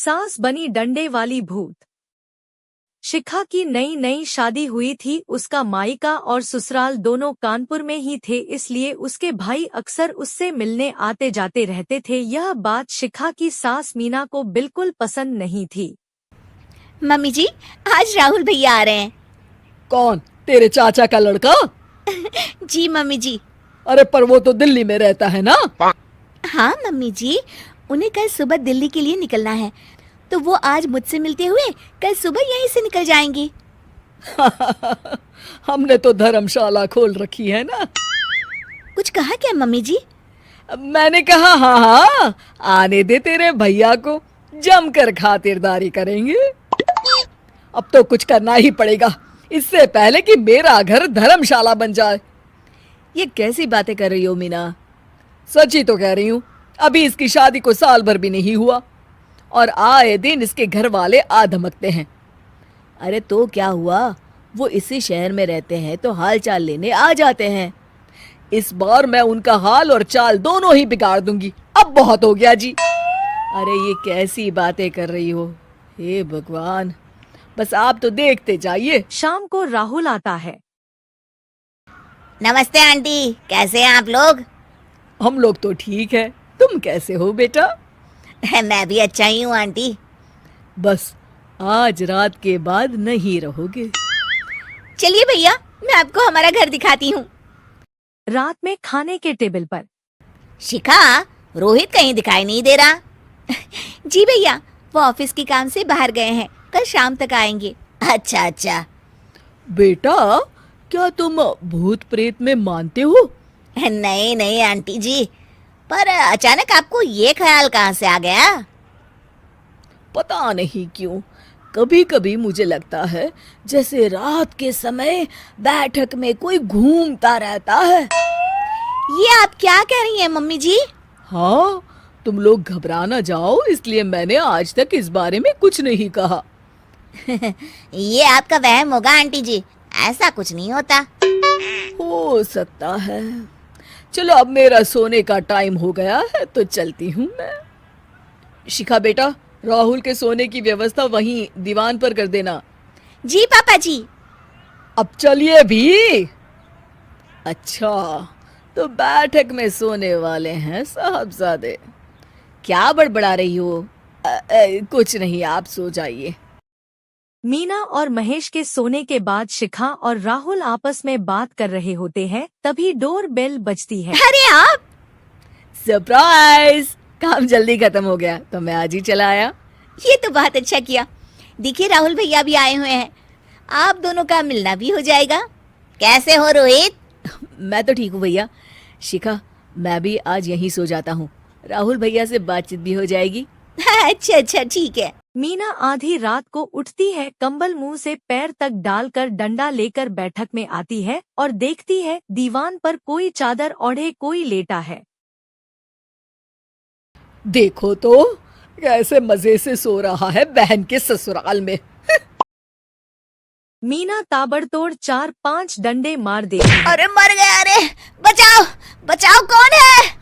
सास बनी डंडे वाली भूत। शिखा की नई नई शादी हुई थी। उसका मायका और ससुराल दोनों कानपुर में ही थे, इसलिए उसके भाई अक्सर उससे मिलने आते जाते रहते थे। यह बात शिखा की सास मीना को बिल्कुल पसंद नहीं थी। मम्मी जी, आज राहुल भैया आ रहे हैं। कौन? तेरे चाचा का लड़का? जी मम्मी जी। अरे पर वो तो दिल्ली में रहता है ना। हाँ मम्मी जी, उन्हें कल सुबह दिल्ली के लिए निकलना है, तो वो आज मुझसे मिलते हुए कल सुबह यहीं से निकल जाएंगे। हमने तो धर्मशाला खोल रखी है ना। कुछ कहा क्या मम्मी जी? मैंने कहा हाँ हाँ, आने दे तेरे भैया को, जमकर खातिरदारी करेंगे। अब तो कुछ करना ही पड़ेगा, इससे पहले कि मेरा घर धर्मशाला बन जाए। ये कैसी बातें कर रही हो मीना? सच ही तो कह रही हूँ। अभी इसकी शादी को साल भर भी नहीं हुआ और आए दिन इसके घर वाले आ धमकते हैं। अरे तो क्या हुआ, वो इसी शहर में रहते हैं तो हाल चाल लेने आ जाते हैं। इस बार मैं उनका हाल और चाल दोनों ही बिगाड़ दूंगी। अब बहुत हो गया जी। अरे ये कैसी बातें कर रही हो, हे भगवान, बस आप तो देखते जाइए। शाम को राहुल आता है। नमस्ते आंटी, कैसे हैं आप लोग? हम लोग तो ठीक है, तुम कैसे हो बेटा? मैं भी अच्छा ही हूँ आंटी। बस आज रात के बाद नहीं रहोगे। चलिए भैया, मैं आपको हमारा घर दिखाती हूँ। रात में खाने के टेबल पर शिखा, रोहित कहीं दिखाई नहीं दे रहा। जी भैया, वो ऑफिस के काम से बाहर गए हैं, कल शाम तक आएंगे। अच्छा अच्छा। बेटा, क्या तुम भूत प्रेत में मानते हो? नहीं नहीं आंटी जी, पर अचानक आपको ये ख्याल कहाँ से आ गया? पता नहीं क्यों, कभी कभी मुझे लगता है जैसे रात के समय बैठक में कोई घूमता रहता है। ये आप क्या कह रही हैं मम्मी जी? हाँ, तुम लोग घबरा ना जाओ, इसलिए मैंने आज तक इस बारे में कुछ नहीं कहा। ये आपका वहम होगा आंटी जी, ऐसा कुछ नहीं होता। हो सकता है। चलो अब मेरा सोने का टाइम हो गया है तो चलती हूँ मैं। शिखा बेटा, राहुल के सोने की व्यवस्था वहीं दीवान पर कर देना। जी पापा जी। अब चलिए भी। अच्छा, तो बैठक में सोने वाले हैं साहबजादे। क्या बड़बड़ा रही हो? कुछ नहीं, आप सो जाइए। मीना और महेश के सोने के बाद शिखा और राहुल आपस में बात कर रहे होते हैं, तभी डोर बेल बजती है। अरे आप! सरप्राइज! काम जल्दी खत्म हो गया तो मैं आज ही चला आया। ये तो बहुत अच्छा किया। देखिए राहुल भैया भी आए हुए हैं, आप दोनों का मिलना भी हो जाएगा। कैसे हो रोहित? मैं तो ठीक हूँ भैया। शिखा, मैं भी आज यहीं सो जाता हूँ, राहुल भैया से बातचीत भी हो जाएगी। अच्छा अच्छा, ठीक है। मीना आधी रात को उठती है, कंबल मुंह से पैर तक डालकर डंडा लेकर बैठक में आती है और देखती है दीवान पर कोई चादर ओढ़े कोई लेटा है। देखो तो कैसे मजे से सो रहा है बहन के ससुराल में। मीना ताबड़तोड़ 4-5 डंडे मार देती है। अरे मर गया! अरे बचाओ बचाओ, कौन है?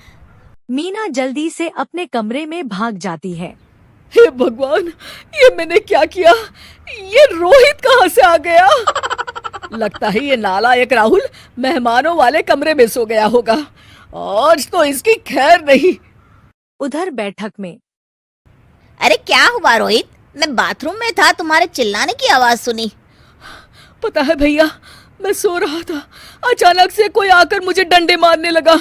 मीना जल्दी से अपने कमरे में भाग जाती है। हे भगवान, ये मैंने क्या किया? ये रोहित कहाँ से आ गया? लगता है ये नालायक राहुल मेहमानों वाले कमरे में सो गया होगा। आज तो इसकी खैर नहीं। उधर बैठक में अरे क्या हुआ रोहित? मैं बाथरूम में था, तुम्हारे चिल्लाने की आवाज सुनी। पता है भैया, मैं सो रहा था, अचानक से कोई आकर मुझे डंडे मारने लगा।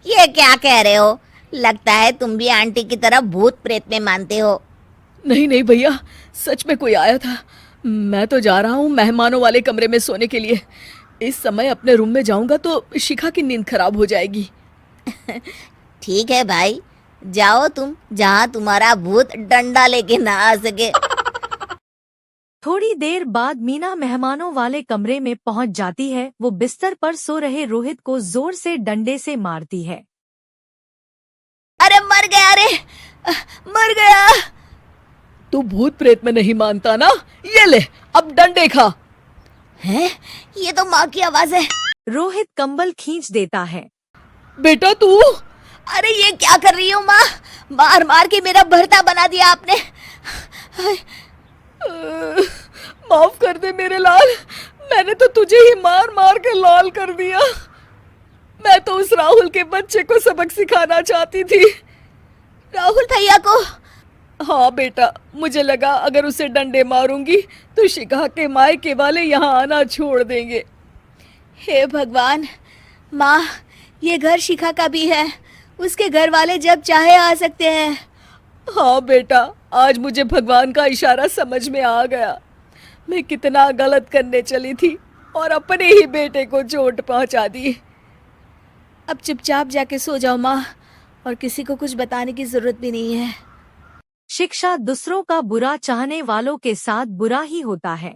ये क्या कह रहे हो? लगता है तुम भी आंटी की तरह भूत प्रेत में मानते हो। नहीं नहीं भैया, सच में कोई आया था। मैं तो जा रहा हूँ मेहमानों वाले कमरे में सोने के लिए। इस समय अपने रूम में जाऊंगा तो शिखा की नींद खराब हो जाएगी। ठीक है भाई, जाओ तुम, जहाँ तुम्हारा भूत डंडा लेके ना आ सके। थोड़ी देर बाद मीना मेहमानों वाले कमरे में पहुंच जाती है। वो बिस्तर पर सो रहे रोहित को जोर से डंडे से मारती है। अरे मर गया! अरे मर गया! तू भूत प्रेत में नहीं मानता ना? ये ले, अब डंडे खा। हैं? ये तो माँ की आवाज है। रोहित कंबल खींच देता है। बेटा तू अरे ये क्या कर रही हो माँ? मार मार के मेरा भरता बना दिया आपने। माफ कर दे मेरे लाल, मैंने तो तुझे ही मार मार के लाल कर दिया। मैं तो उस राहुल के बच्चे को सबक सिखाना चाहती थी। राहुल भैया को? हाँ बेटा, मुझे लगा अगर उसे डंडे मारूंगी तो शिखा के मायके वाले यहाँ आना छोड़ देंगे। हे भगवान, माँ ये घर शिखा का भी है, उसके घर वाले जब चाहे आ सकते हैं। हाँ बेटा, आज मुझे भगवान का इशारा समझ में आ गया। मैं कितना गलत करने चली थी और अपने ही बेटे को चोट पहुंचा दी। अब चुपचाप जाके सो जाओ माँ, और किसी को कुछ बताने की जरूरत भी नहीं है। शिक्षा दूसरों का बुरा चाहने वालों के साथ बुरा ही होता है।